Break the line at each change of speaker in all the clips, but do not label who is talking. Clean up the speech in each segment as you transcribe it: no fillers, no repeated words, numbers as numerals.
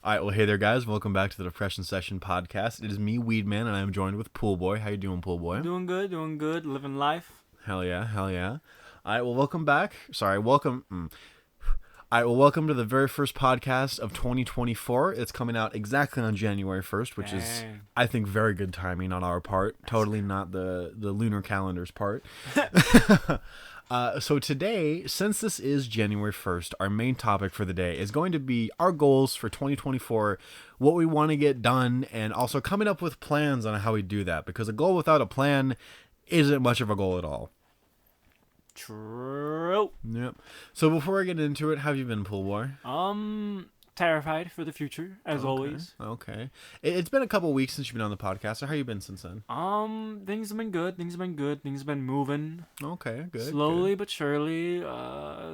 All right, well, hey there, guys. Welcome back to the Depression Session podcast. It is me, Weedman, and I am joined with Pool Boy. How you doing, Pool Boy?
Doing good, living life.
Hell yeah, hell yeah. All right, well, welcome back. Sorry, welcome. All right, well, welcome to the very first podcast of 2024. It's coming out exactly on January 1st, which is,
Dang.
I think, very good timing on our part. Totally not the lunar calendar's part. So today, since this is January 1st, our main topic for the day is going to be our goals for 2024, what we want to get done, and also coming up with plans on how we do that. Because a goal without a plan isn't much of a goal at all.
True.
Yep. So before I get into it, how have you been, Pool Boy?
Terrified for the future, as always.
Okay. It's been a couple weeks since you've been on the podcast. So how you been since then?
Things have been good. Things have been moving.
Okay, good.
Slowly but surely. How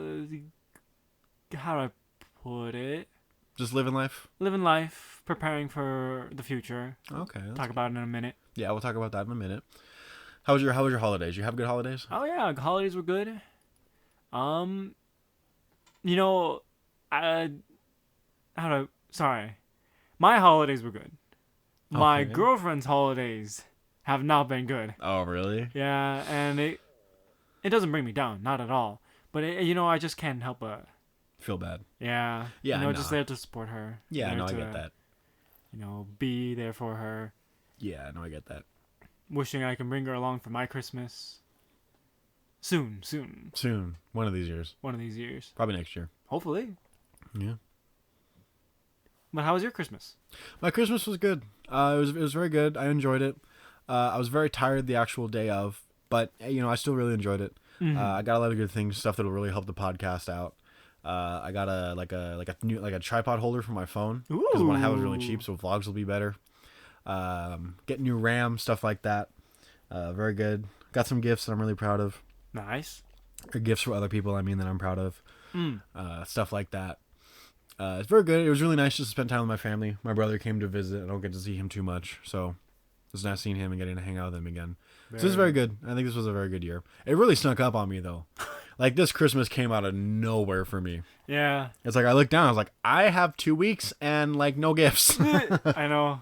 do I put it?
Just living life?
Living life, preparing for the future.
Okay.
Talk about it in a minute.
Yeah, we'll talk about that in a minute. How was your holidays? You have good holidays?
Oh yeah, holidays were good. You know, sorry. My holidays were good. My
Okay.
girlfriend's holidays have not been good.
Oh, really?
Yeah, and it doesn't bring me down, not at all. But I just can't help but
Feel bad.
yeah,
Yeah, I
just
know.
there to support her.
Yeah,
there
no, I
to,
get that.
Be there for her.
Yeah, no, I get that.
Wishing I can bring her along for my Christmas. Soon,
Soon. One of these years.
one of these years,
Probably next year.
hopefully.
Yeah.
But how was your Christmas?
My Christmas was good. It was very good. I enjoyed it. I was very tired the actual day of, but I still really enjoyed it.
Mhm.
I got a lot of good things, stuff that'll really help the podcast out. I got a new tripod holder for my phone because what I have is really cheap, so vlogs will be better. Get new RAM, stuff like that. Very good. Got some gifts that I'm really proud of.
Nice.
Or gifts for other people, I mean, that I'm proud of.
Mm.
Stuff like that. It's very good. It was really nice just to spend time with my family. My brother came to visit. I don't get to see him too much, so it's nice seeing him and getting to hang out with him again. So this is very good. I think this was a very good year. It really snuck up on me, though. Like, this Christmas came out of nowhere for me.
Yeah.
It's like, I looked down, I was like, I have 2 weeks and, like, no gifts.
I know.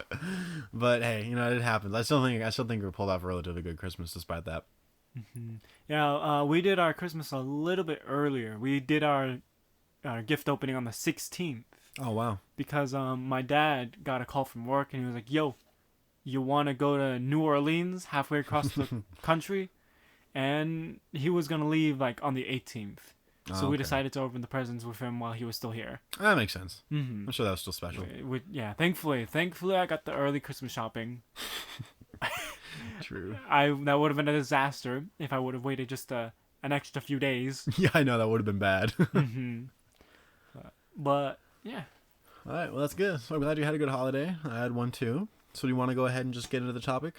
But, hey, it happens. I still think we pulled off a relatively good Christmas despite that.
Mm-hmm. Yeah, we did our Christmas a little bit earlier. We did our gift opening on the 16th
Oh, wow.
because my dad got a call from work and he was like, "Yo, you want to go to New Orleans, halfway across the country?" And he was gonna leave like on the 18th, so we
Okay.
decided to open the presents with him while he was still here.
That makes sense.
Mm-hmm.
I'm sure that was still special.
Yeah, thankfully, I got the early Christmas shopping.
True.
That would have been a disaster if I would have waited just an extra few days.
Yeah, I know. That would have been bad.
Mm-hmm. But yeah.
All right, well, that's good. So I'm glad you had a good holiday. I had one too. So do you want to go ahead and just get into the topic?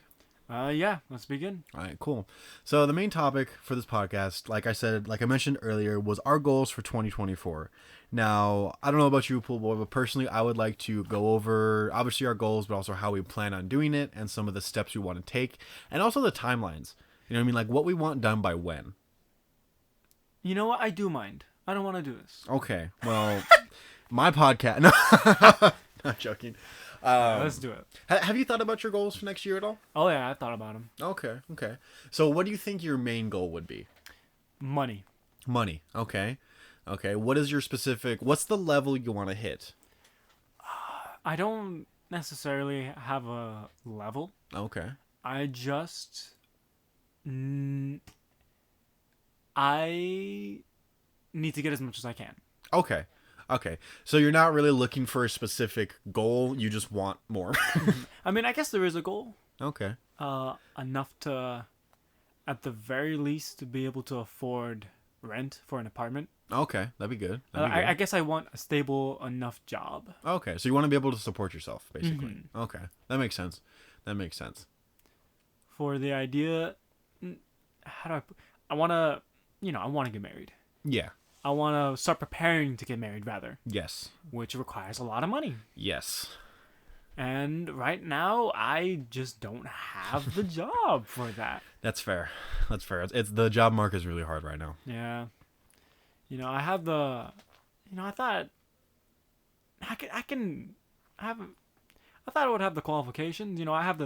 Yeah, let's begin.
All right, cool. So the main topic for this podcast, like I mentioned earlier, was our goals for 2024. Now, I don't know about you, Pool Boy, but personally, I would like to go over, obviously, our goals, but also how we plan on doing it and some of the steps we want to take, and also the timelines. You know what I mean? Like, what we want done by when.
You know what? I do mind. I don't want to do this.
Okay, well, my podcast... No, not joking.
Let's do it.
Have you thought about your goals for next year at all?
Oh yeah, I thought about them.
Okay. So what do you think your main goal would be?
Money.
Money. Okay. What is what's the level you want to hit?
I don't necessarily have a level.
Okay.
I just... I need to get as much as I can.
Okay. So you're not really looking for a specific goal, you just want more.
I mean, I guess there is a goal.
Okay.
Enough to, at the very least, to be able to afford rent for an apartment.
Okay, that'd be good.
I guess I want a stable enough job.
Okay, so you want to be able to support yourself, basically.
Mm-hmm.
Okay, that makes sense.
For the idea, I want to, I want to get married.
Yeah.
I want to start preparing to get married, rather.
Yes.
Which requires a lot of money.
Yes.
And right now, I just don't have the job for that.
That's fair. It's the job market is really hard right now.
Yeah. I have the... I thought... I can I haven't. I thought I would have the qualifications. I have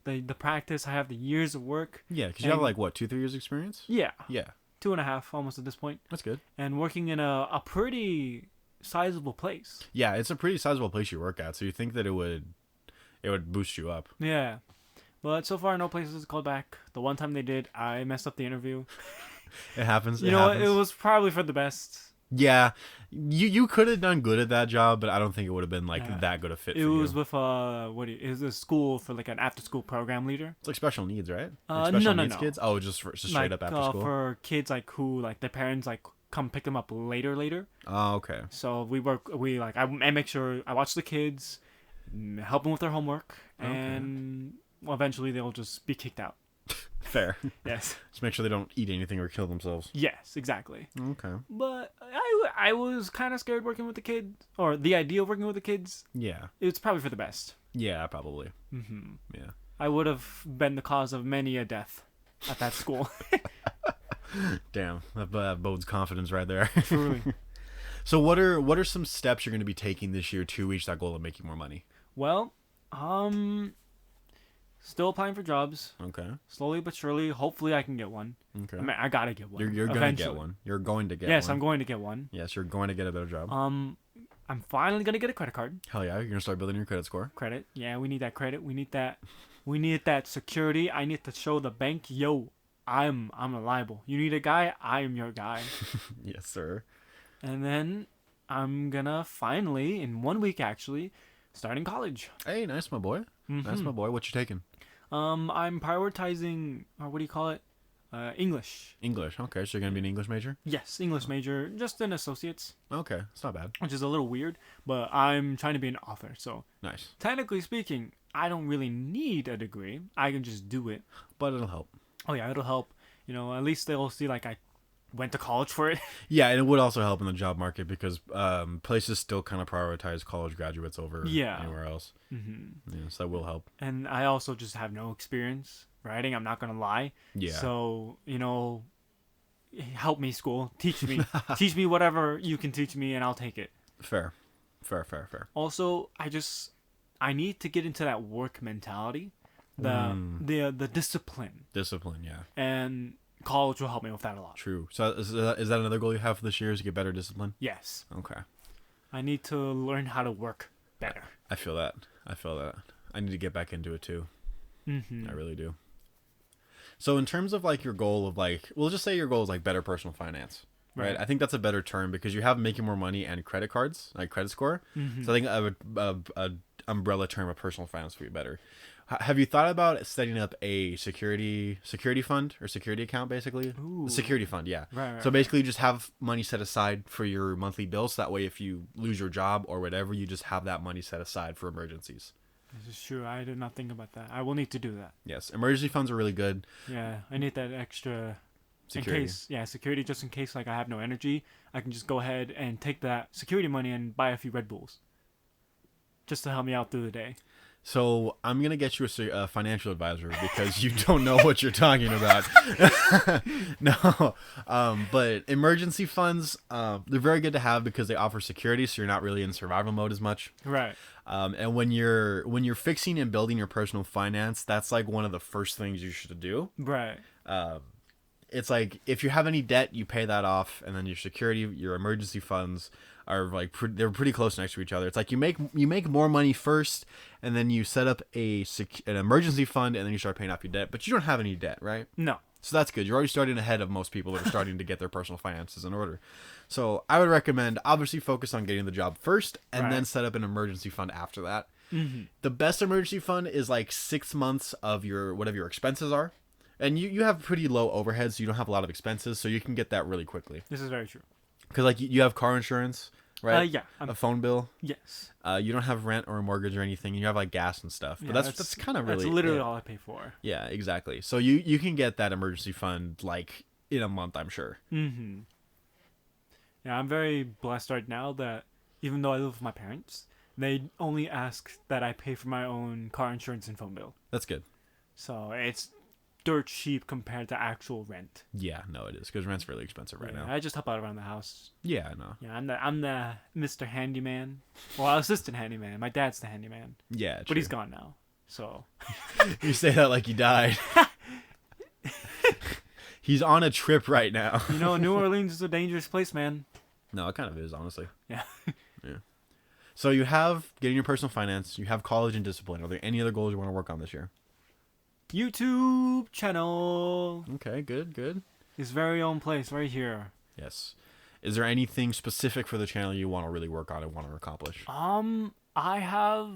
the practice. I have the years of work.
Yeah, because you have like what 2-3 years experience.
Yeah,
Yeah,
2.5 almost at this point,
that's good.
and working in a pretty sizable place.
Yeah, it's a pretty sizable place you work at, so you think that it would boost you up.
Yeah, but so far no places called back. The one time they did, I messed up the interview.
It happens.
You know what? It was probably for the best.
Yeah, you could have done good at that job, but I don't think it would have been like that good a fit.
It
for
was
you.
with it was a school for like an after school program leader.
It's like special needs, right?
No,
Like special
no,
needs
no.
kids. Oh, just straight
Like,
up after school.
for kids like who like their parents like come pick them up later.
Oh, okay.
So I make sure I watch the kids, help them with their homework,
Okay.
and eventually they'll just be kicked out.
Fair.
Yes.
Just make sure they don't eat anything or kill themselves.
Yes, exactly.
Okay.
But I was kind of scared working with the kids, or the idea of working with the kids.
Yeah.
It's probably for the best.
Yeah, probably.
Mm-hmm.
Yeah.
I would have been the cause of many a death at that school.
Damn, that bodes confidence right there.
Truly.
So what are some steps you're going to be taking this year to reach that goal of making more money?
Well, still applying for jobs.
Okay.
Slowly but surely. Hopefully, I can get one.
Okay.
I mean, I gotta get one.
You're going to
eventually.
get one. You're going to get
Yes,
one.
I'm going to get one.
Yes, you're going to get a better job.
I'm finally gonna get a credit card.
Hell yeah, you're going to start building your credit score.
Credit. Yeah, we need that credit. We need that. We need that security. I need to show the bank, yo, I'm reliable. You need a guy, I am your guy.
Yes, sir.
And then I'm gonna finally, in 1 week actually, start in college.
Hey, nice, my boy.
Mm-hmm.
Nice, my boy. What you taking?
I'm prioritizing, or what do you call it? English.
English. Okay, so you're going to be an English major?
Yes, English major, just an associate's,
Okay, it's not bad.
which is a little weird, but I'm trying to be an author, so
Nice.
technically speaking, I don't really need a degree. I can just do it.
But it'll help.
Oh yeah, it'll help. At least they'll see like I went to college for it.
Yeah, and it would also help in the job market because places still kind of prioritize college graduates over anywhere else.
Mm-hmm.
Yeah, so that will help.
And I also just have no experience writing. I'm not gonna lie.
Yeah.
So help me, school. Teach me. Teach me whatever you can teach me, and I'll take it.
Fair.
Also, I need to get into that work mentality, the discipline,
yeah.
and college will help me with that a lot.
True. So is that another goal you have for this year? Is to get better discipline?
Yes.
Okay.
I need to learn how to work better.
I feel that. I need to get back into it too.
Mm-hmm.
I really do. So in terms of like your goal of like, we'll just say your goal is like better personal finance, right? I think that's a better term because you have making more money and credit cards, like credit score.
Mm-hmm.
So I think a umbrella term of personal finance would be better. Have you thought about setting up a security fund or security account, basically?
Ooh.
A security fund, yeah.
Right.
So basically, you just have money set aside for your monthly bills. So that way, if you lose your job or whatever, you just have that money set aside for emergencies.
This is true. I did not think about that. I will need to do that.
Yes, emergency funds are really good.
Yeah, I need that extra
Security.
in case. Yeah, security just in case like I have no energy. I can just go ahead and take that security money and buy a few Red Bulls, just to help me out through the day.
So I'm gonna get you a financial advisor because you don't know what you're talking about. No, but emergency funds, they're very good to have because they offer security, so you're not really in survival mode as much.
Right.
And when you're fixing and building your personal finance, that's like one of the first things you should do.
Right.
It's like if you have any debt, you pay that off, and then your security, your emergency funds are like they're pretty close next to each other. It's like you make more money first, and then you set up an emergency fund, and then you start paying off your debt. But you don't have any debt, right?
No.
So that's good. You're already starting ahead of most people that are starting to get their personal finances in order. So I would recommend obviously focus on getting the job first, and then set up an emergency fund after that.
Mm-hmm.
The best emergency fund is like 6 months of whatever your expenses are. And you have pretty low overhead, so you don't have a lot of expenses, so you can get that really quickly.
This is very true.
Because like you have car insurance, right?
Yeah.
A phone bill.
Yes.
You don't have rent or a mortgage or anything. You have like gas and stuff. But that's kind of really.
That's literally all I pay for.
Yeah, exactly. So you can get that emergency fund like in a month, I'm sure.
Mm-hmm. Yeah, I'm very blessed right now that even though I live with my parents, they only ask that I pay for my own car insurance and phone bill.
That's good.
So it's dirt cheap compared to actual rent.
Yeah, no, it is because rent's really expensive right now.
I just help out around the house.
Yeah, I know.
Yeah, I'm the Mr. Handyman. Well, assistant handyman. My dad's the handyman,
Yeah, true.
but he's gone now. So
You say that like he died. He's on a trip right now.
New Orleans is a dangerous place, man.
No, it kind of is, honestly.
Yeah.
Yeah. So you have getting your personal finance, you have college and discipline. Are there any other goals you want to work on this year?
YouTube channel.
Okay, good.
His very own place right here.
Yes. Is there anything specific for the channel you want to really work on and want to accomplish?
I have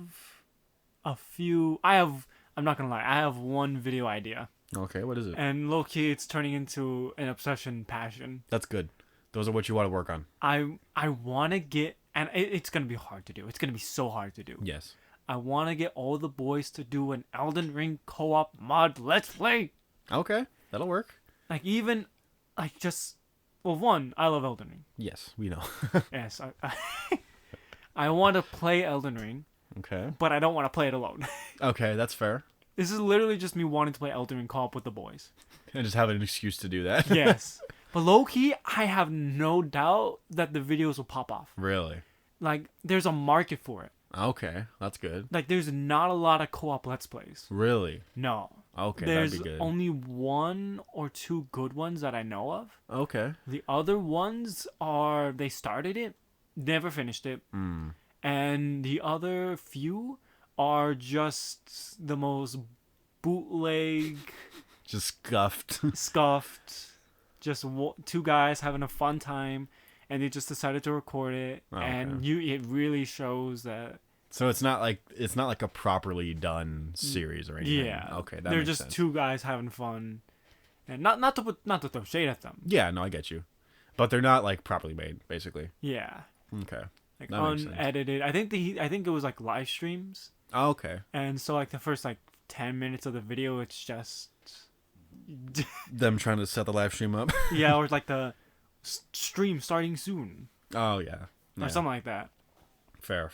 a few. I'm not gonna lie. I have one video idea,
Okay, what is it?
and low key, it's turning into an obsession, passion.
That's good. Those are what you want to work on.
I want to get, and it's gonna be hard to do. It's gonna be so hard to do.
Yes.
I want to get all the boys to do an Elden Ring co-op mod let's play.
Okay, that'll work.
Like even, like just, well, one, I love Elden Ring.
Yes, we know.
Yes, I want to play Elden Ring,
Okay.
but I don't want to play it alone.
Okay, that's fair.
This is literally just me wanting to play Elden Ring co-op with the boys.
And just having an excuse to do that.
Yes. But low-key, I have no doubt that the videos will pop off.
Really?
Like, there's a market for it.
Okay, that's good.
Like, there's not a lot of co-op Let's Plays.
Really?
No.
Okay,
There's
that'd be good.
only one or two good ones that I know of.
Okay.
The other ones are, they started it, never finished it.
Mm.
And the other few are just the most bootleg,
Just scuffed.
scuffed, just two guys having a fun time, and they just decided to record it.
Oh,
and
okay.
it really shows that.
So it's not like a properly done series or anything.
Yeah.
Okay, that
they're
makes
just
sense.
two guys having fun, and not to throw shade at them.
Yeah, no, I get you. But they're not like properly made, basically.
Yeah.
Okay.
Like
That makes sense.
unedited. I think it was like live streams,
Oh, okay.
and so like the first like 10 minutes of the video, it's just
Them trying to set the live stream up.
yeah, or like the stream starting soon
Oh yeah.
or something like that.
Fair.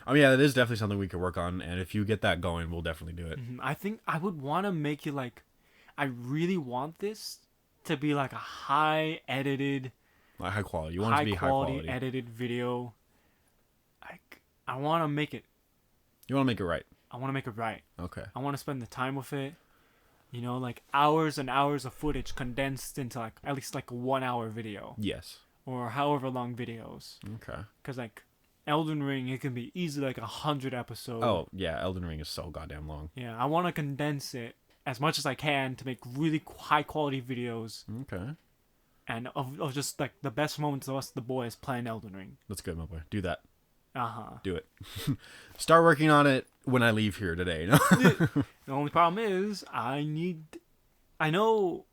I mean, yeah, that is definitely something we could work on, and if you get that going, we'll definitely do it.
I think I would want to make it like, I really want this to be like a high edited,
Like high quality. You want it to be high quality.
edited video. Like I want to make it.
You want to make it right.
I want to make it right.
Okay.
I want to spend the time with it. Like hours and hours of footage condensed into like at least like a 1 hour video
Yes.
or however long videos.
Okay.
Because like Elden Ring, it can be easily like 100 episodes.
Oh yeah, Elden Ring is so goddamn long.
Yeah, I want to condense it as much as I can to make really high quality videos
Okay.
and of just like the best moments of us the boys playing Elden Ring.
That's good, my boy. Do that.
Uh-huh.
Do it. Start working on it when I leave here today. No?
The only problem is I know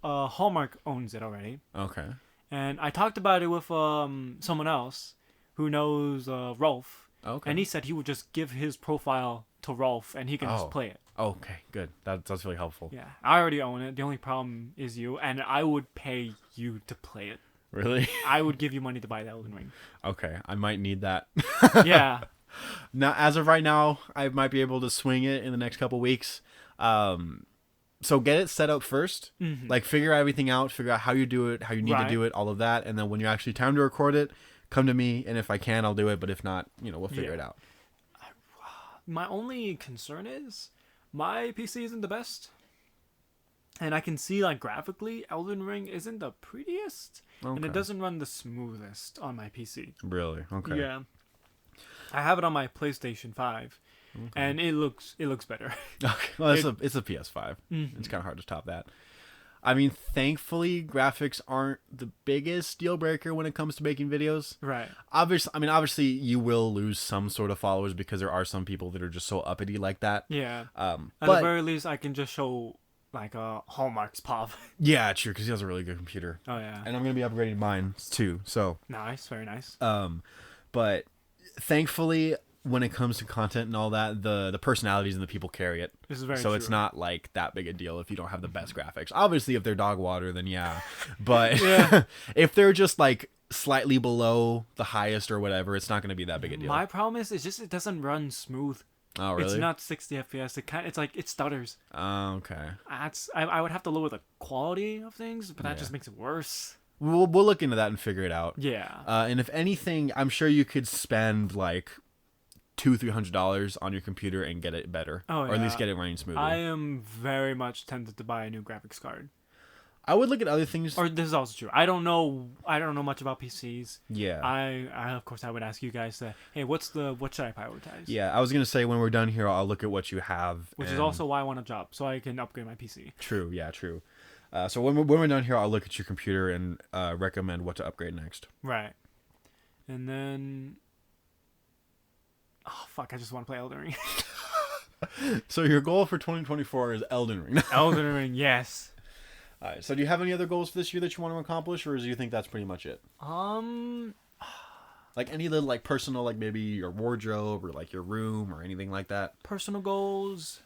Hallmark owns it already.
Okay.
And I talked about it with someone else who knows Rolf.
Okay.
And he said he would just give his profile to Rolf and he can just play it.
Okay, good. That's really helpful.
Yeah, I already own it. The only problem is you, and I would pay you to play it.
Really?
I would give you money to buy the Elden Ring.
Okay, I might need that.
Yeah.
Now, as of right now, I might be able to swing it in the next couple weeks. So get it set up first.
Mm-hmm.
Like figure everything out. Figure out how you do it, how you need to do it, all of that, and then when you're actually time to record it, come to me. And if I can, I'll do it. But if not, we'll figure it out.
My only concern is my PC isn't the best. And I can see, like, graphically, Elden Ring isn't the prettiest.
Okay.
And it doesn't run the smoothest on my PC.
Really? Okay.
Yeah. I have it on my PlayStation 5. Okay. And it looks better.
Okay. Well, it's a PS5. Mm-hmm. It's kind of hard to top that. I mean, thankfully, graphics aren't the biggest deal breaker when it comes to making videos.
Right.
Obviously, you will lose some sort of followers because there are some people that are just so uppity like that.
Yeah. At
but
the very least, I can just show like Hallmark's pop.
Yeah, true, because he has a really good computer.
Oh yeah.
And I'm gonna be upgrading mine too. So.
Nice, very nice.
But thankfully, when it comes to content and all that, the personalities and the people carry it.
This is very
so
true.
It's not like that big a deal if you don't have the best graphics. Obviously, if they're dog water, then yeah. But if they're just like slightly below the highest or whatever, it's not going to be that big a deal.
My problem is, it's just it doesn't run smooth
Oh, really?
It's not 60 FPS. It's like it stutters.
Oh, okay.
I would have to lower the quality of things, but that
Yeah.
just makes it worse.
We'll look into that and figure it out.
Yeah.
And if anything, I'm sure you could spend like $200-$300 on your computer and get it better,
Oh,
or at least
yeah.
get it running smoothly.
I am very much tempted to buy a new graphics card.
I would look at other things.
Or this is also true. I don't know much about PCs.
Yeah.
I of course I would ask you guys to, hey, what should I prioritize?
Yeah, I was gonna say when we're done here, I'll look at what you have.
Which is
and-
also why I want a job, so I can upgrade my PC.
True. Yeah, true. So when we're done here, I'll look at your computer and recommend what to upgrade next.
Right. And then, oh fuck, I just want to play Elden Ring.
So your goal for 2024 is Elden Ring.
Elden Ring, yes.
All right. So do you have any other goals for this year that you want to accomplish, or do you think that's pretty much it? Like any little like personal, like maybe your wardrobe or like your room or anything like that.
Personal goals.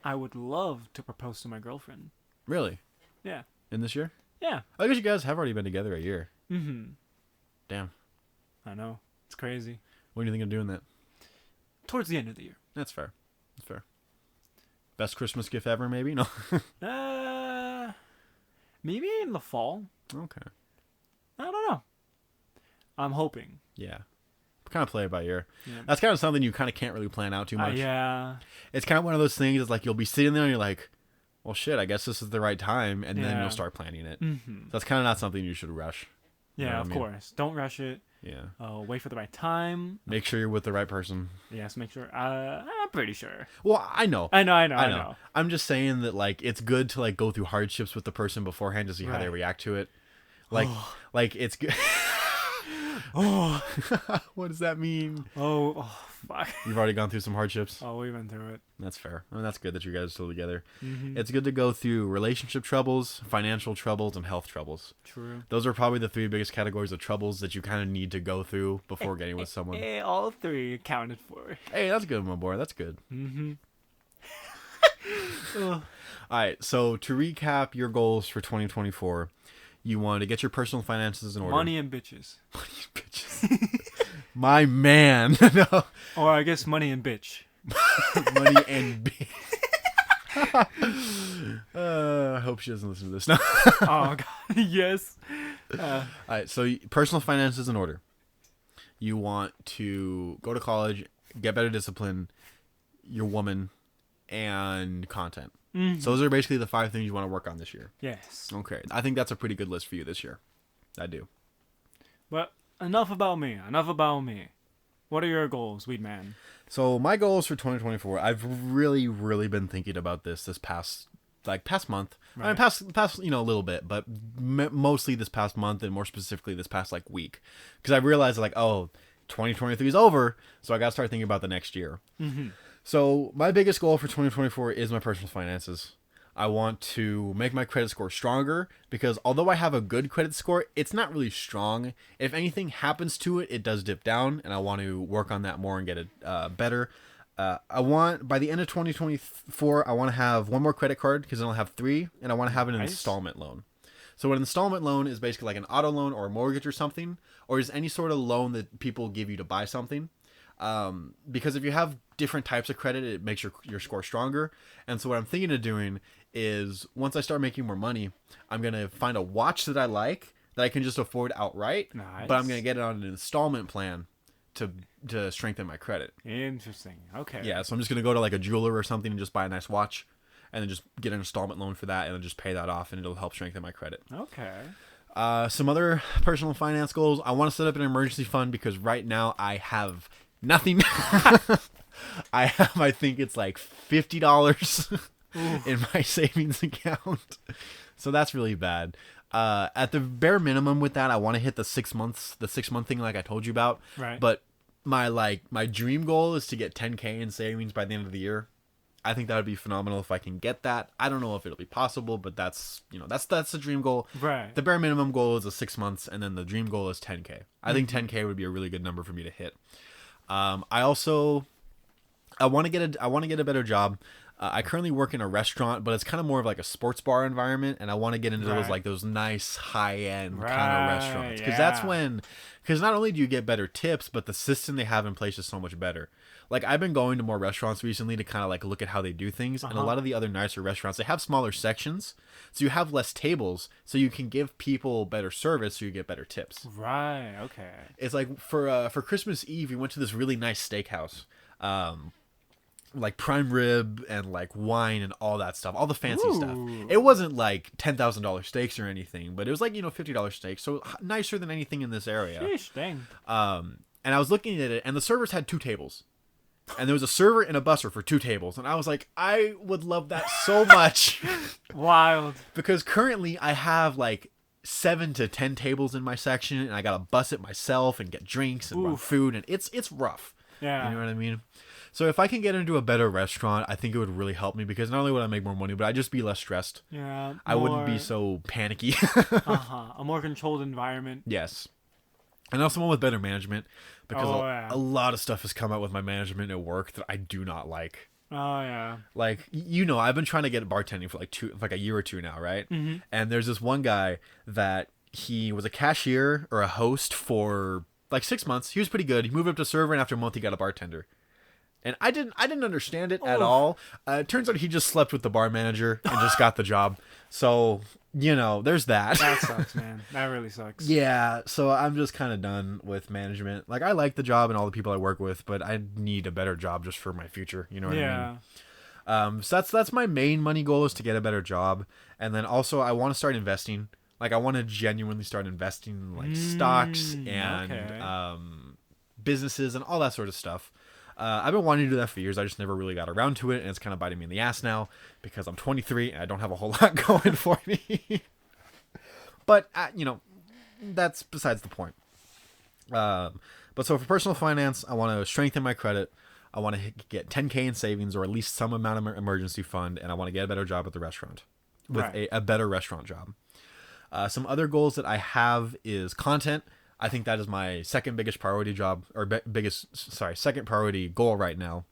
I would love to propose to my girlfriend.
Really?
Yeah.
In this year?
Yeah.
I guess you guys have already been together a year.
Mm-hmm.
Damn.
I know. It's crazy.
When do you think of doing that?
Towards the end of the year.
That's fair. That's fair. Best Christmas gift ever, maybe? No.
Maybe in the fall.
Okay.
I don't know. I'm hoping.
Yeah. Kind of play it by ear.
Yeah.
That's kind of something you kind of can't really plan out too much.
Yeah.
It's kind of one of those things. It's like you'll be sitting there and you're like, well, shit, I guess this is the right time, and then
Yeah.
you'll start planning it.
Mm-hmm.
That's kind of not something you should rush. You know
Yeah,
what
of
I mean?
course. Don't rush it.
Yeah.
Wait for the right time.
Make sure you're with the right person.
Yes, make sure. I'm pretty sure.
Well, I know.
I know.
I'm just saying that like it's good to like go through hardships with the person beforehand to see how they
Right.
react to it. Like, like it's good.
Oh,
What does that mean?
oh, fuck.
You've already gone through some hardships.
Oh, we went through it.
That's fair. I mean, that's good that you guys are still together.
Mm-hmm.
It's good to go through relationship troubles, financial troubles, and health troubles.
True.
Those are probably the three biggest categories of troubles that you kind of need to go through before getting with someone.
Hey, all three accounted for.
Hey, that's good, my boy. That's good.
Mm-hmm.
All right. So to recap your goals for 2024, you want to get your personal finances in order.
Money and bitches.
Bitches. My man. No.
Or I guess money and bitch.
Money and I hope she doesn't listen to this now.
Oh, God. Yes.
All right. So personal finances in order. You want to go to college, get better discipline, your woman, and content.
Mm-hmm.
So those are basically the 5 things you want to work on this year.
Yes.
Okay. I think that's a pretty good list for you this year. I do.
But enough about me. Enough about me. What are your goals, Weed Man?
So my goals for 2024, I've really, really been thinking about this past month. I mean,
Right.
past, a little bit, but mostly this past month, and more specifically this past like week, because I realized like, oh, 2023 is over, so I got to start thinking about the next year.
Mm-hmm.
So my biggest goal for 2024 is my personal finances. I want to make my credit score stronger because although I have a good credit score, it's not really strong. If anything happens to it, it does dip down, and I want to work on that more and get it better. I want, by the end of 2024, I want to have 1 more credit card because then I'll have 3, and I want to have an
Nice.
installment loan. So an installment loan is basically like an auto loan or a mortgage or something, or is any sort of loan that people give you to buy something. Because if you have different types of credit, it makes your score stronger. And so what I'm thinking of doing is once I start making more money, I'm going to find a watch that I like that I can just afford outright,
Nice.
but I'm going to get it on an installment plan to strengthen my credit.
Interesting. Okay.
Yeah, so I'm just going to go to like a jeweler or something and just buy a nice watch and then just get an installment loan for that and then just pay that off and it'll help strengthen my credit.
Okay.
Some other personal finance goals. I want to set up an emergency fund because right now I have nothing. I think it's like $50 in my savings account. So that's really bad. At the bare minimum with that, I want to hit the 6 month thing like I told you about.
Right.
But my dream goal is to get 10K in savings by the end of the year. I think that would be phenomenal if I can get that. I don't know if it'll be possible, but that's the dream goal.
Right.
The bare minimum goal is 6 months, and then the dream goal is 10K. I think 10K would be a really good number for me to hit. I want to get a better job. I currently work in a restaurant, but it's kind of more of like a sports bar environment, and I want to get into
Right.
those nice high end kind of
Right,
restaurants
yeah.
because not only do you get better tips, but the system they have in place is so much better. Like I've been going to more restaurants recently to kind of like look at how they do things, and a
Uh-huh.
lot of the other nicer restaurants they have smaller sections, so you have less tables, so you can give people better service, so you get better tips.
Right, okay.
It's like for Christmas Eve, we went to this really nice steakhouse. Um, like prime rib and like wine and all that stuff, all the fancy stuff.
Ooh.
It wasn't like $10,000 steaks or anything, but it was like $50 steaks, so nicer than anything in this area.
Sheesh, dang.
And I was looking at it, and the servers had two tables, and there was a server and a busser for two tables, and I was like, I would love that so much
Wild.
because currently I have like 7 to 10 tables in my section, and I gotta bus it myself and get drinks and run
Oof.
food, and it's rough.
Yeah.
You know what I mean? So if I can get into a better restaurant, I think it would really help me because not only would I make more money, but I'd just be less stressed.
Yeah.
I wouldn't be
More,
so panicky.
a more controlled environment.
Yes. And also one with better management because
Oh, yeah.
a lot of stuff has come out with my management at work that I do not like.
Oh, yeah.
Like, I've been trying to get bartending for like a year or two now, right?
Mm-hmm.
And there's this one guy that he was a cashier or a host for like 6 months. He was pretty good. He moved up to server, and after a month, he got a bartender. And I didn't understand it at
Oof.
all. It turns out he just slept with the bar manager and just got the job. So, there's that.
That sucks, man. That really sucks.
Yeah, so I'm just kind of done with management. Like, I like the job and all the people I work with, but I need a better job just for my future. You know what I mean?
Yeah.
So that's my main money goal is to get a better job. And then also I want to start investing. Like, I want to genuinely start investing in, like, stocks and
Okay.
businesses and all that sort of stuff. I've been wanting to do that for years. I just never really got around to it, and it's kind of biting me in the ass now because I'm 23 and I don't have a whole lot going for me. But that's besides the point. But so for personal finance, I want to strengthen my credit. I want to get 10K in savings or at least some amount of emergency fund, and I want to get a better job at the restaurant with
Right.
a better restaurant job. Some other goals that I have is content. I think that is my second biggest priority job or second priority goal right now.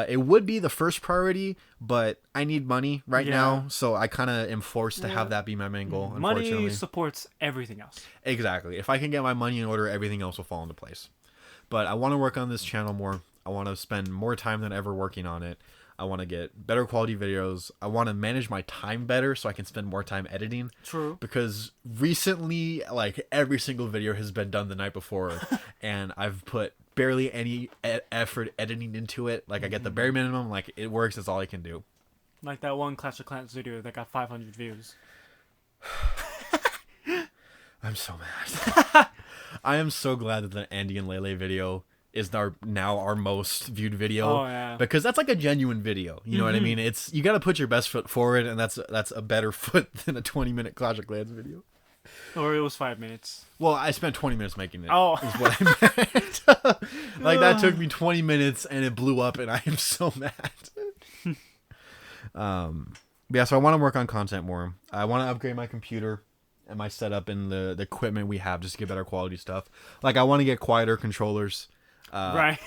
It would be the first priority, but I need money right
Yeah.
now, so I kind of am forced to
Yeah.
have that be my main goal.
Money
Unfortunately,
supports everything else.
exactly. If I can get my money in order, everything else will fall into place. But I want to work on this channel more. I want to spend more time than ever working on it. I want to get better quality videos. I want to manage my time better so I can spend more time editing.
True.
Because recently, like, every single video has been done the night before, and I've put barely any effort editing into it. Like, I get the bare minimum. Like, it works. That's all I can do.
Like that one Clash of Clans video that got 500 views.
I'm so mad. I am so glad that the Andy and Leyley video is now our most viewed video.
Oh, yeah.
Because that's like a genuine video. You know what I mean? It's you got to put your best foot forward, and that's a better foot than a 20-minute Clash of Clans video.
Or it was 5 minutes.
Well, I spent 20 minutes making it.
Oh.
Is what I meant. Like, that took me 20 minutes, and it blew up, and I am so mad. Yeah, so I want to work on content more. I want to upgrade my computer and my setup and the equipment we have just to get better quality stuff. Like, I want to get quieter controllers.
Right.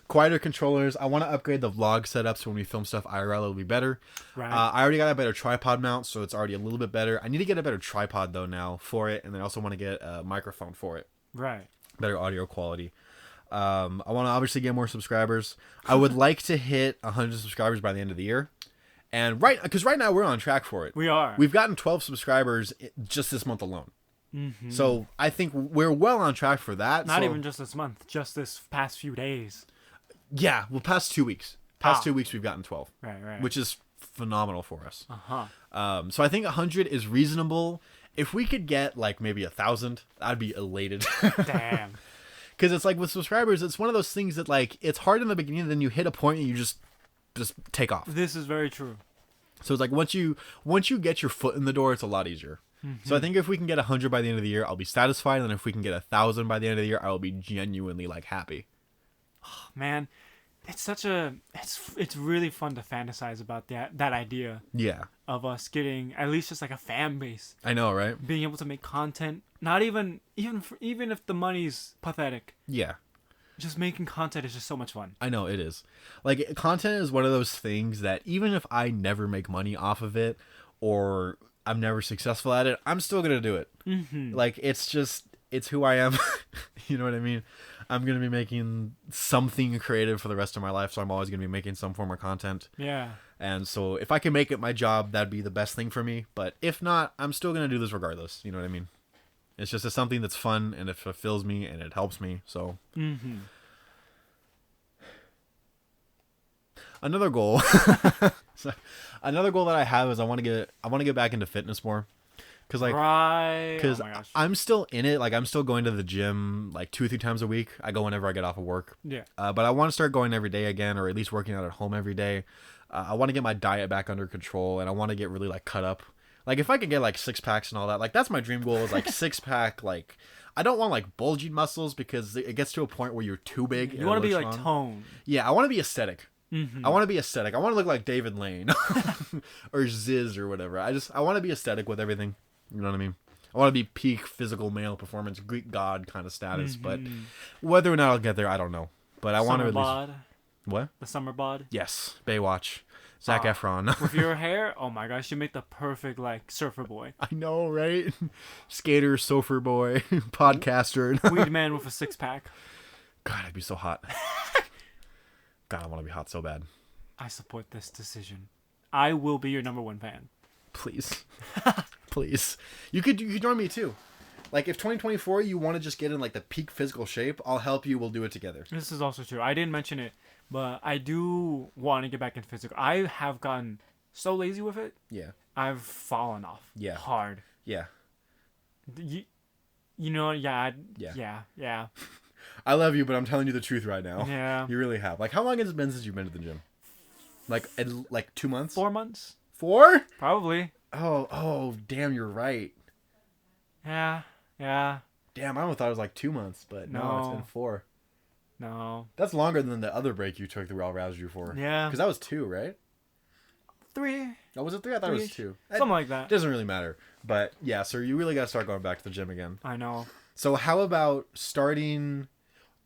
Quieter controllers. I want to upgrade the vlog setup so when we film stuff IRL, it'll be better.
Right.
I already got a better tripod mount, so it's already a little bit better. I need to get a better tripod, though, now for it, and then I also want to get a microphone for it.
Right.
Better audio quality. I want to obviously get more subscribers. I would like to hit 100 subscribers by the end of the year. And because right now we're on track for it.
We are.
We've gotten 12 subscribers just this month alone.
Mm-hmm.
So I think we're well on track for that.
Not
So,
even just this month, just this past few days.
yeah, well, past 2 weeks. Past 2 weeks we've gotten 12,
Right.
which is phenomenal for us.
Uh-huh.
So I think 100 is reasonable. If we could get like maybe 1,000, I'd be elated.
Damn.
Because it's like with subscribers, it's one of those things that like it's hard in the beginning, then you hit a point and you just take off.
This is very true.
So it's like once you get your foot in the door, it's a lot easier. So I think if we can get 100 by the end of the year, I'll be satisfied, and if we can get 1,000 by the end of the year, I will be genuinely like happy.
Man, it's really fun to fantasize about that idea
Yeah,
of us getting at least just like a fan base,
I know, right?
being able to make content. Not even if the money's pathetic.
Yeah,
just making content is just so much fun.
I know it is. Like, content is one of those things that even if I never make money off of it, or I'm never successful at it, I'm still gonna do it.
Mm-hmm.
Like, it's who I am. You know what I mean? I'm gonna be making something creative for the rest of my life, so I'm always gonna be making some form of content.
Yeah.
And so if I can make it my job, that'd be the best thing for me. But if not, I'm still gonna do this regardless. You know what I mean? It's just something that's fun and it fulfills me and it helps me. So
Mm-hmm.
another goal, so another goal that I have is I want to get back into fitness more. Cause like,
Right.
cause
Oh my gosh.
I'm still in it. Like I'm still going to the gym like 2 or 3 times a week. I go whenever I get off of work.
Yeah.
But I want to start going every day again, or at least working out at home every day. I want to get my diet back under control, and I want to get really like cut up. Like if I could get like 6-packs and all that, like that's my dream goal is like 6-pack. Like I don't want like bulging muscles because it gets to a point where you're too big.
You want to be like toned.
Yeah, I want to be aesthetic.
Mm-hmm.
I want to be aesthetic. I want to look like David Lane or Ziz or whatever. I want to be aesthetic with everything. You know what I mean? I want to be peak physical male performance, Greek god kind of status. But whether or not I'll get there, I don't know. But I want to at least...
bod.
What?
The summer bod.
Yes, Baywatch. Zac Efron.
With your hair, oh my gosh, you make the perfect surfer boy.
I know, right? Skater, surfer boy, podcaster.
Weed man with a 6-pack.
God, I'd be so hot. God, I want to be hot so bad.
I support this decision. I will be your number 1 fan.
Please. Please. You could join me too. Like if 2024 you want to just get in like the peak physical shape, I'll help you. We'll do it together.
This is also true. I didn't mention it, but I do want to get back in physical. I have gotten so lazy with it.
Yeah.
I've fallen off.
Yeah.
Hard.
Yeah.
You know, yeah. Yeah.
I love you, but I'm telling you the truth right now.
Yeah.
You really have. Like how long has it been since you've been to the gym? Like 2 months?
4 months?
4?
Probably.
Oh, damn, you're right.
Yeah.
Damn, I almost thought it was like 2 months, but no, it's been 4.
No.
That's longer than the other break you took that we all roused you for.
Yeah.
Because that was 2, right?
3.
Oh, was it 3? I thought it was 2.
Something like that.
It doesn't really matter. But yeah, so you really got to start going back to the gym again.
I know.
So how about starting...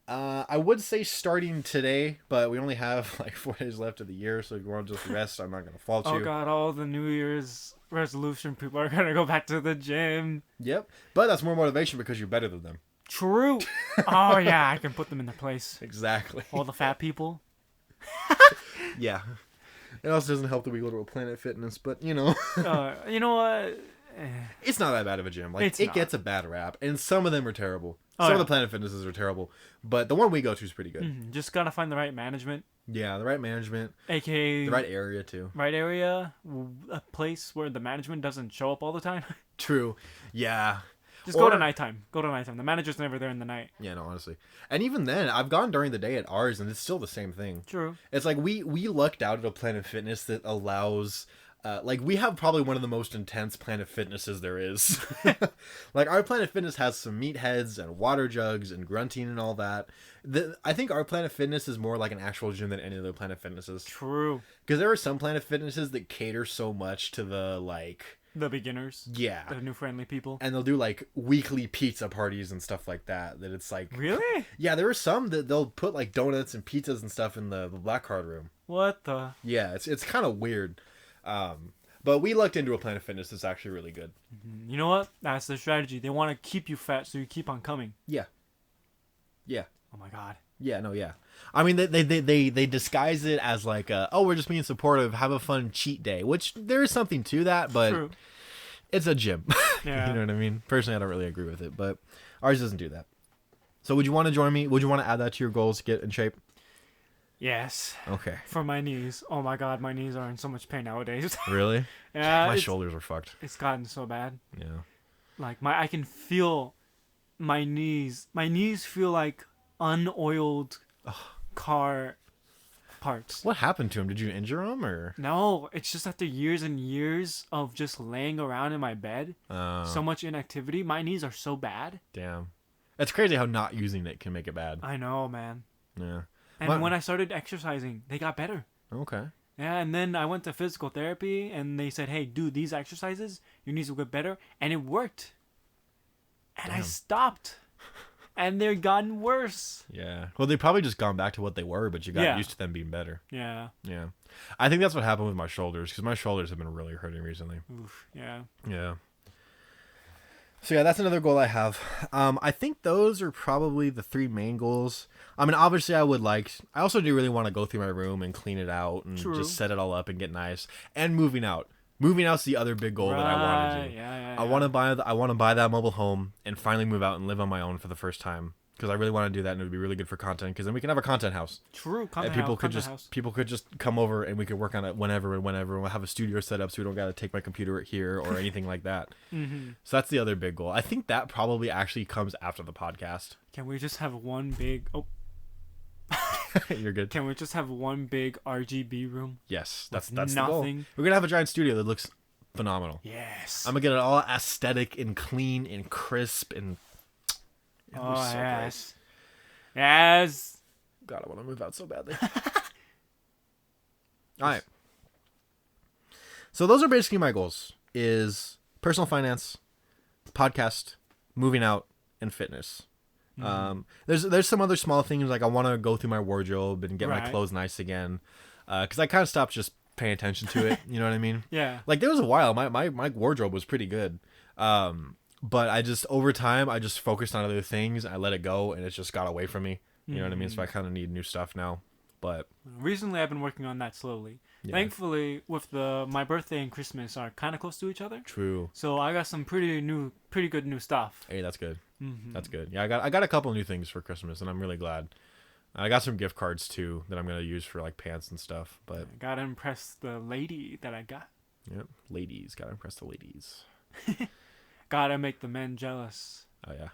I would say starting today, but we only have like 4 days left of the year, so if you want to just rest, I'm not going to fault you.
Oh god, all the New Year's resolution people are going to go back to the gym.
Yep. But that's more motivation because you're better than them.
True. Oh yeah, I can put them in their place.
Exactly.
All the fat people.
Yeah. It also doesn't help that we go to a Planet Fitness, but you know.
You know what?
It's not that bad of a gym. Like it gets a bad rap, and some of them are terrible. Some of the Planet Fitnesses are terrible, but the one we go to is pretty good.
Just gotta find the right management.
Yeah, the right management.
AKA
the right area too.
Right area, a place where the management doesn't show up all the time.
True. Yeah.
Just go to nighttime. Go to nighttime. The manager's never there in the night.
Yeah, no, honestly. And even then, I've gone during the day at ours, and it's still the same thing.
True.
It's like we lucked out at a Planet Fitness that allows... like we have probably one of the most intense Planet Fitnesses there is. Like our Planet Fitness has some meatheads and water jugs and grunting and all that. I think our Planet Fitness is more like an actual gym than any other Planet Fitnesses.
True.
Because there are some Planet Fitnesses that cater so much to the the
beginners.
Yeah.
The new friendly people.
And they'll do like weekly pizza parties and stuff like that. That it's like...
Really?
Yeah, there are some that they'll put like donuts and pizzas and stuff in the black card room.
What the?
Yeah, it's kind of weird. But we looked into a Planet Fitness that's actually really good.
You know what? That's the strategy. They want to keep you fat so you keep on coming.
Yeah. Yeah.
Oh my god.
Yeah, no, yeah. I mean, they disguise it as like, we're just being supportive, have a fun cheat day, which there is something to that, but
True.
It's a gym.
Yeah.
You know what I mean? Personally, I don't really agree with it, but ours doesn't do that. So would you want to join me? Would you want to add that to your goals to get in shape?
Yes.
Okay.
For my knees. Oh my god, my knees are in so much pain nowadays.
Really?
Yeah.
My shoulders are fucked.
It's gotten so bad.
Yeah.
Like I can feel my knees. My knees feel like unoiled car parts.
What happened to him? Did you injure him or?
No, it's just after years and years of just laying around in my bed, so much inactivity, my knees are so bad.
Damn. It's crazy how not using it can make it bad.
I know, man.
Yeah.
And when I started exercising, they got better.
Okay.
Yeah, and then I went to physical therapy, and they said, hey, do these exercises, your knees will get better. And it worked. And I stopped. and they're gotten worse.
Yeah. Well, they probably just gone back to what they were, but you got used to them being better.
Yeah.
Yeah. I think that's what happened with my shoulders, because my shoulders have been really hurting recently.
Oof. Yeah.
Yeah. So yeah, that's another goal I have. I think those are probably the 3 main goals. I mean, obviously, I also do really want to go through my room and clean it out and just set it all up and get nice. And moving out. Moving out's the other big goal that I want to do.
Yeah.
I want to buy that mobile home and finally move out and live on my own for the first time. Because I really want to do that, and it would be really good for content. Because then we can have a content house.
True,
and people could just come over and we could work on it whenever. And we'll have a studio set up, so we don't got to take my computer here or anything like that.
Mm-hmm.
So that's the other big goal. I think that probably actually comes after the podcast.
Can we just have one big? Oh,
you're good.
Can we just have one big RGB room?
Yes, that's the
nothing.
goal. We're gonna have a giant studio that looks phenomenal.
Yes.
I'm gonna get it all aesthetic and clean and crisp and.
Oh so yes. Great. Yes.
God, I want to move out so badly. All right. So those are basically my goals: is personal finance, podcast, moving out, and fitness. Mm-hmm. There's some other small things, like I want to go through my wardrobe and get my clothes nice again, because I kind of stopped just paying attention to it. You know what I mean?
Yeah.
Like there was a while my wardrobe was pretty good. But I just, over time, I just focused on other things. I let it go, and it just got away from me. You know what I mean? So I kind of need new stuff now. But
recently, I've been working on that slowly. Yeah. Thankfully, with my birthday and Christmas are kind of close to each other.
True.
So I got some pretty good new stuff.
Hey, that's good.
Mm-hmm.
That's good. Yeah, I got a couple new things for Christmas, and I'm really glad. I got some gift cards too that I'm gonna use for like pants and stuff. But
I gotta impress the lady that I got.
Yep, ladies. Gotta impress the ladies.
Gotta make the men jealous.
Oh, yeah.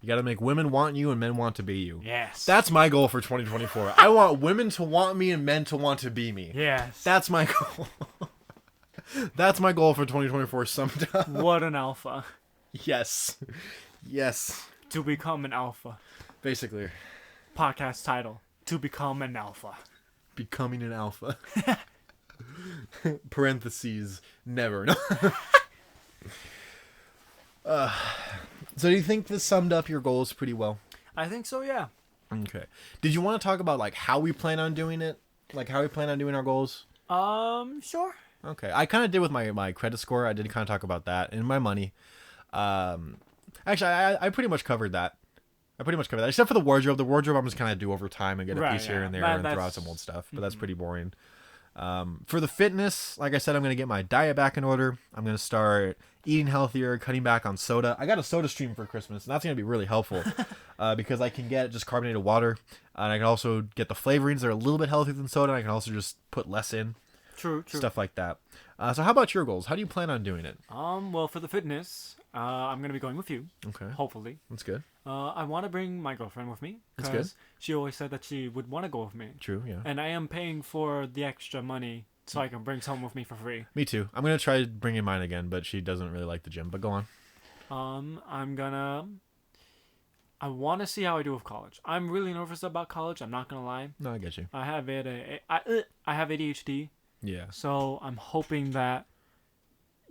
You gotta make women want you and men want to be you.
Yes.
That's my goal for 2024. I want women to want me and men to want to be me.
Yes.
That's my goal. That's my goal for 2024 summed up.
What an alpha.
Yes. Yes.
To become an alpha.
Basically.
Podcast title: To become an alpha.
Becoming an alpha. Parentheses. Never. So do you think this summed up your goals pretty well?
I think so, yeah.
Okay. Did you want to talk about like how we plan on doing it? Like how we plan on doing our goals?
Sure.
Okay. I kind of did with my credit score. I did kind of talk about that, and my money. Actually, I pretty much covered that. Except for the wardrobe. The wardrobe I'm just kind of do over time and get a piece here and there and throw out some old stuff. But that's pretty boring. For the fitness, like I said, I'm going to get my diet back in order. I'm going to start eating healthier, cutting back on soda. I got a soda stream for Christmas, and that's going to be really helpful because I can get just carbonated water, and I can also get the flavorings that are a little bit healthier than soda, and I can also just put less in.
True.
Stuff like that. So how about your goals? How do you plan on doing it?
Well, for the fitness, I'm going to be going with you.
Okay.
Hopefully.
That's good.
I want to bring my girlfriend with me.
That's good.
She always said that she would want to go with me.
True, yeah.
And I am paying for the extra money so I can bring some with me for free.
Me too. I'm going to try bringing mine again, but she doesn't really like the gym. But go on.
I want to see how I do with college. I'm really nervous about college. I'm not going to lie.
No, I get you.
I have ADHD.
Yeah.
So I'm hoping that,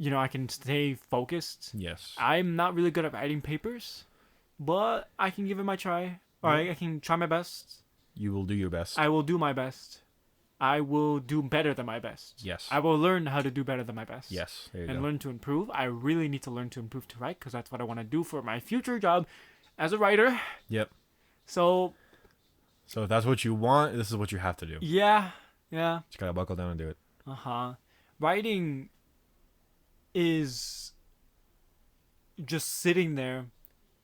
I can stay focused.
Yes.
I'm not really good at writing papers, but I can give it my try. Or I can try my best.
You will do your best.
I will do my best. I will do better than my best.
Yes.
I will learn how to do better than my best.
Yes. There you
and
go.
learn to improve. I really need to learn to improve to write because that's what I want to do for my future job as a writer.
Yep.
So
if that's what you want, this is what you have to do.
Yeah.
Just gotta buckle down and do it.
Writing is just sitting there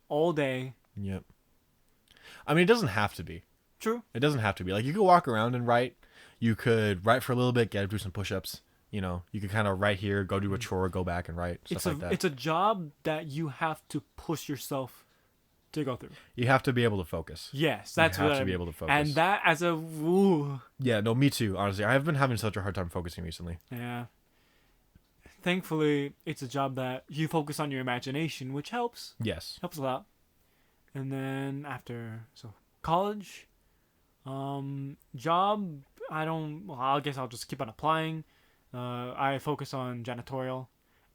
all day.
Yep. I mean, it doesn't have to be.
True.
It doesn't have to be. Like, you could walk around and write. You could write for a little bit, get up, do some push-ups. You could kind of write here, go do a chore, go back and write, stuff like that.
It's a job that you have to push yourself to go through.
You have to be able to focus.
Yes, that's what
you have to be able to focus.
And that as a... Ooh.
Yeah, no, me too, honestly. I've been having such a hard time focusing recently.
Yeah. Thankfully, it's a job that you focus on your imagination, which helps.
Yes.
Helps a lot. And then college, job, I guess I'll just keep on applying. I focus on janitorial.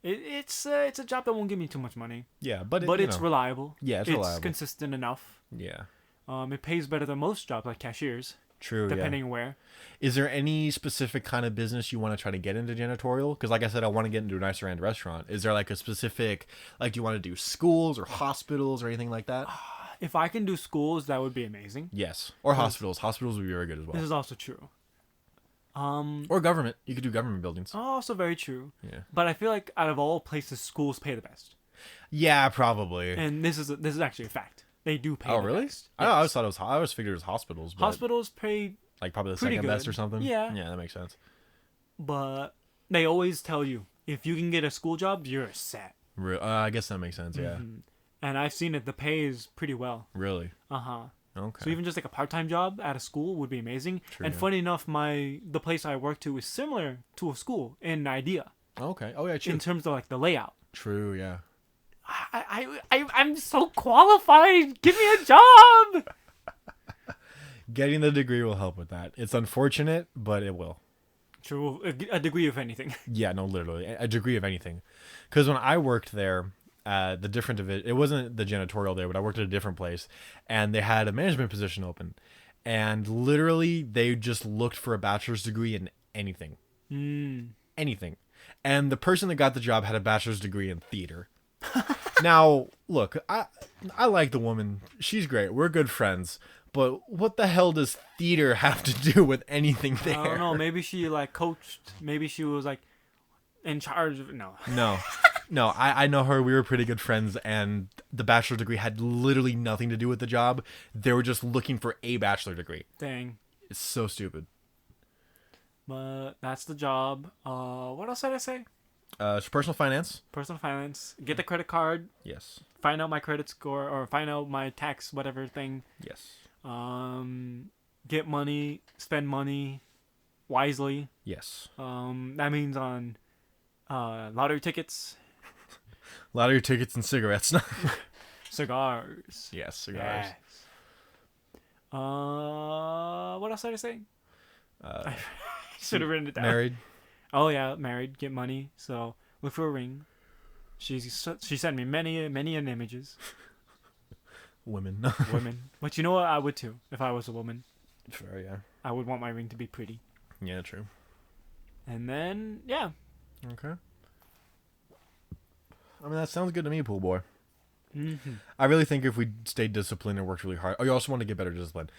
It's a job that won't give me too much money,
Yeah, but
it's reliable.
Yeah, it's
It's
reliable.
consistent enough.
Yeah.
It pays better than most jobs like cashiers,
True.
depending where.
Is there any specific kind of business you want to try to get into janitorial? Because, like I said, I want to get into a nicer end restaurant. Is there like a specific, like, do you want to do schools or hospitals or anything like that?
If I can do schools, that would be amazing.
Yes, or hospitals. Hospitals would be very good as
This
well.
is also true.
Or government. You could do government buildings.
Also very true.
Yeah.
But I feel like out of all places, schools pay the best.
Yeah, probably.
And this is actually a fact. They do pay.
Oh,
the
really?
best.
I
Yes.
always thought it was. I always figured it was hospitals. But
Hospitals pay,
like probably the
pretty
second best
good.
or something.
Yeah.
Yeah, that makes sense.
but they always tell you if you can get a school job, you're set.
I guess that makes sense. Yeah.
Mhm. And I've seen it. The pay is pretty well.
Really.
Okay.
Okay.
So even just like a part-time job at a school would be amazing.
True,
and
yeah.
funny enough, the place I work to is similar to a school in idea
Okay. Oh yeah. True.
in terms of like the layout.
True. Yeah.
I'm so qualified. Give me a job.
Getting the degree will help with that. It's unfortunate, but it will.
True, a degree of anything.
Yeah, no, literally a degree of anything. Because when I worked there, the different of it wasn't the janitorial there, but I worked at a different place, and they had a management position open, and literally they just looked for a bachelor's degree in anything, anything, and the person that got the job had a bachelor's degree in theater. Now, look, I like the woman. She's great. We're good friends. But what the hell does theater have to do with anything there?
I don't know. Maybe she like coached. Maybe she was like in charge of. No.
No, I know her. We were pretty good friends, and the bachelor degree had literally nothing to do with the job. They were just looking for a bachelor degree.
Dang.
It's so stupid.
But that's the job. What else did I say?
So personal finance.
Personal finance. Get the credit card.
Yes.
Find out my credit score or find out my tax whatever thing.
Yes.
Get money. Spend money wisely.
Yes.
That means on lottery tickets.
Lottery tickets and cigarettes.
Cigars.
Yes, cigars.
Yes. What else did I say? I should have written it down.
Married.
Oh yeah, married. Get money. So look for a ring. She sent me many images.
Women.
Women. But you know what? I would too if I was a woman.
Fair, yeah.
I would want my ring to be pretty.
Yeah, true.
And then yeah.
Okay. I mean, that sounds good to me, pool boy.
Mm-hmm.
I really think if we stayed disciplined and worked really hard. Oh, you also want to get better discipline.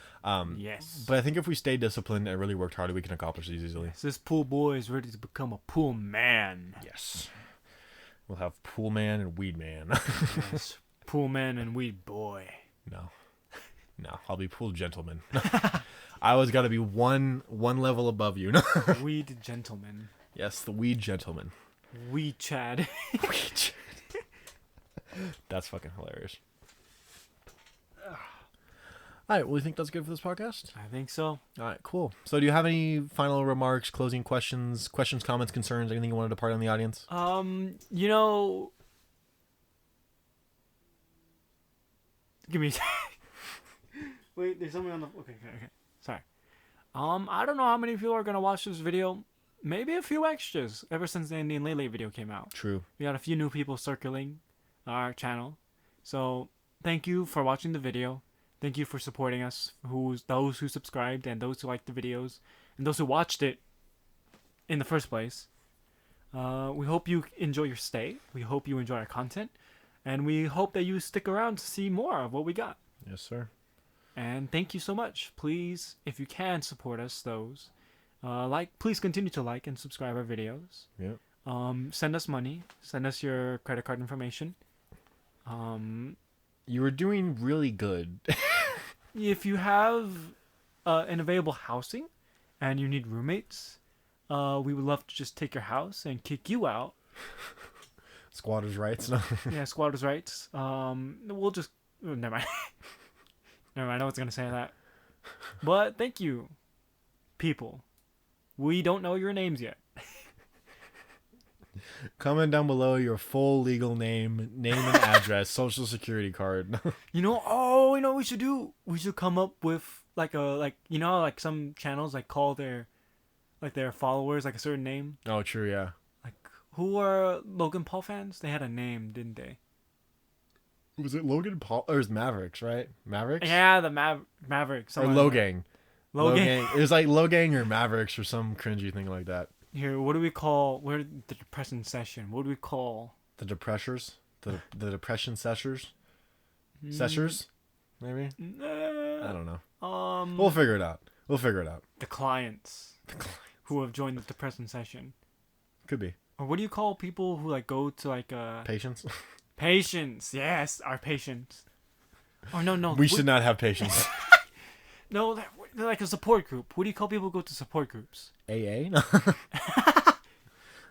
Yes.
But I think if we stay disciplined and really worked hard, we can accomplish these easily.
This pool boy is ready to become a pool man.
Yes. We'll have pool man and weed man.
Yes. Pool man and weed boy.
No, I'll be pool gentleman. I always got to be one level above you.
Weed gentleman.
Yes, the weed gentleman.
Weed Chad.
Weed Chad. That's fucking hilarious. All right, well, you think that's good for this podcast?
I think so.
All right, cool. So do you have any final remarks, closing questions, comments, concerns, anything you wanted to part on the audience?
You know, give me. Wait, there's something on the. Okay. Sorry. I don't know how many people are gonna watch this video. Maybe a few extras. Ever since the Andy and Leyley video came out,
True.
we got a few new people circling our channel. So thank you for watching the video. Thank you for supporting us. Those who subscribed and those who liked the videos and those who watched it in the first place. We hope you enjoy your stay. We hope you enjoy our content, and we hope that you stick around to see more of what we got.
Yes, sir.
And thank you so much. Please, if you can support us, please continue to like and subscribe our videos.
Yeah.
Send us money. Send us your credit card information.
You were doing really good.
If you have an available housing and you need roommates, we would love to just take your house and kick you out.
Squatters' rights. No.
Yeah, squatters' rights. We'll just never mind. Never mind. I was gonna say that, but thank you, people. We don't know your names yet.
Comment down below your full legal name and address, social security card.
You know what we should do? We should come up with how some channels call their followers a certain name.
Oh, true, yeah.
Who were Logan Paul fans? They had a name, didn't they?
Was it Logan Paul? Or it was Mavericks, right? Mavericks?
Yeah, the Mavericks.
Or
something like that.
Logang.
Logan.
It was like Logang or Mavericks or some cringy thing like that.
Here, what do we call? We're the depression session. What do we call?
The depressors? The depression seshers? Seshers? Maybe? I don't know. We'll figure it out.
The clients who have joined the depression session.
Could be.
Or what do you call people who like go to like
Patience?
patients? Yes, our patients. Oh no.
We should not have patience.
No, they're like a support group. What do you call people who go to support groups?
AA? No.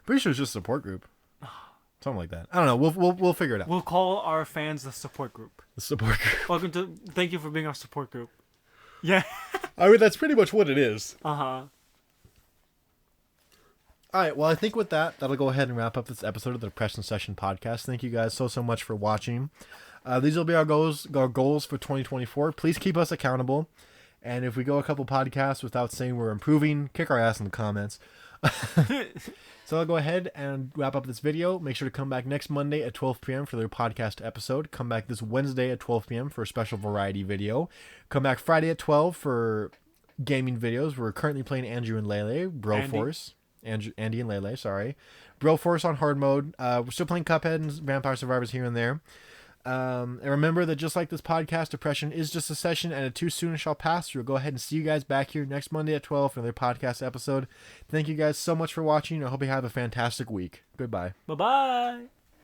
Pretty sure it's just a support group. Something like that. I don't know. We'll figure it out.
We'll call our fans the support group.
The support group.
Thank you for being our support group. Yeah.
I mean, that's pretty much what it is.
Uh-huh.
All right. Well, I think with that, that'll go ahead and wrap up this episode of the Depression Session podcast. Thank you guys so much for watching. These will be our goals for 2024. Please keep us accountable. And if we go a couple podcasts without saying we're improving, kick our ass in the comments. So I'll go ahead and wrap up this video. Make sure to come back next Monday at 12 p.m. for their podcast episode. Come back this Wednesday at 12 p.m. for a special variety video. Come back Friday at 12 for gaming videos. We're currently playing Andrew and Leyley, Broforce. Andy and Leyley, sorry. Broforce on hard mode. We're still playing Cuphead and Vampire Survivors here and there. And remember that just like this podcast, depression is just a session and it too soon shall pass. We'll go ahead and see you guys back here next Monday at 12 for another podcast episode. Thank you guys so much for watching. I hope you have a fantastic week. Goodbye.
Bye-bye.